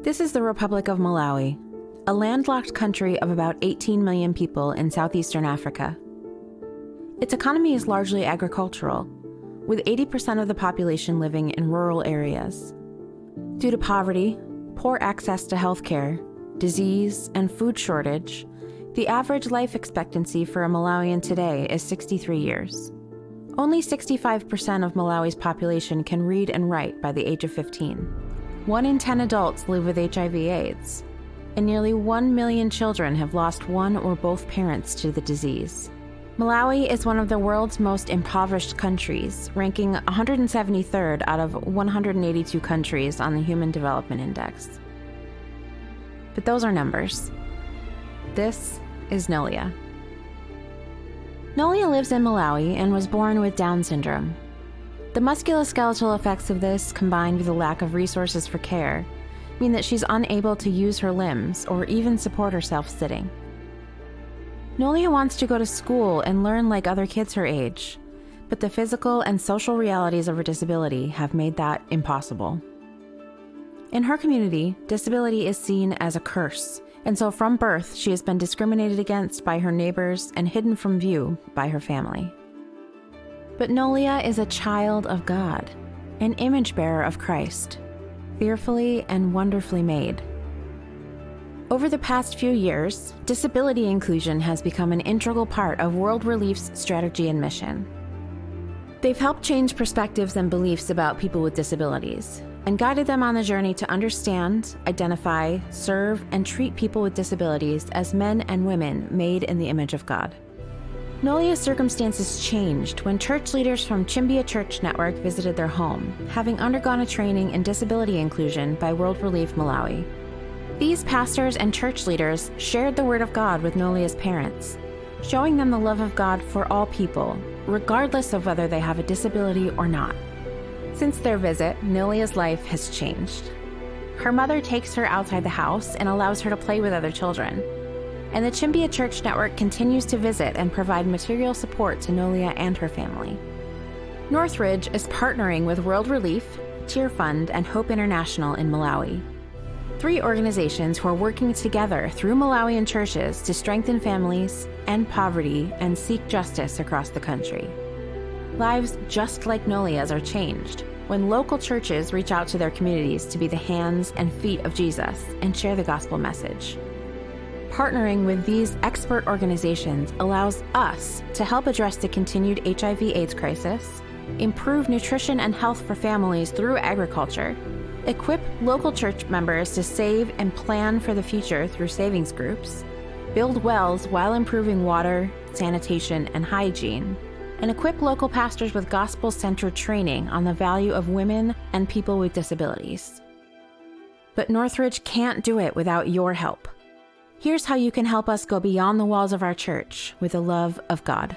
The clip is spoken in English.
This is the Republic of Malawi, a landlocked country of about 18 million people in southeastern Africa. Its economy is largely agricultural, with 80% of the population living in rural areas. Due to poverty, poor access to healthcare, disease, and food shortage, the average life expectancy for a Malawian today is 63 years. Only 65% of Malawi's population can read and write by the age of 15. 1 in 10 adults live with HIV/AIDS, and nearly 1 million children have lost one or both parents to the disease. Malawi is one of the world's most impoverished countries, ranking 173rd out of 182 countries on the Human Development Index. But those are numbers. This is Nolia. Nolia lives in Malawi and was born with Down syndrome. The musculoskeletal effects of this, combined with a lack of resources for care, mean that she's unable to use her limbs or even support herself sitting. Nolia wants to go to school and learn like other kids her age, but the physical and social realities of her disability have made that impossible. In her community, disability is seen as a curse, and so from birth she has been discriminated against by her neighbors and hidden from view by her family. But Nolia is a child of God, an image bearer of Christ, fearfully and wonderfully made. Over the past few years, disability inclusion has become an integral part of World Relief's strategy and mission. They've helped change perspectives and beliefs about people with disabilities, and guided them on the journey to understand, identify, serve, and treat people with disabilities as men and women made in the image of God. Nolia's circumstances changed when church leaders from Chimbia Church Network visited their home, having undergone a training in disability inclusion by World Relief Malawi. These pastors and church leaders shared the Word of God with Nolia's parents, showing them the love of God for all people, regardless of whether they have a disability or not. Since their visit, Nolia's life has changed. Her mother takes her outside the house and allows her to play with other children, and the Chimbia Church Network continues to visit and provide material support to Nolia and her family. Northridge is partnering with World Relief, Tear Fund, and Hope International in Malawi, 3 organizations who are working together through Malawian churches to strengthen families, end poverty, and seek justice across the country. Lives just like Nolia's are changed when local churches reach out to their communities to be the hands and feet of Jesus and share the gospel message. Partnering with these expert organizations allows us to help address the continued HIV/AIDS crisis, improve nutrition and health for families through agriculture, equip local church members to save and plan for the future through savings groups, build wells while improving water, sanitation, and hygiene, and equip local pastors with gospel-centered training on the value of women and people with disabilities. But Northridge can't do it without your help. Here's how you can help us go beyond the walls of our church with the love of God.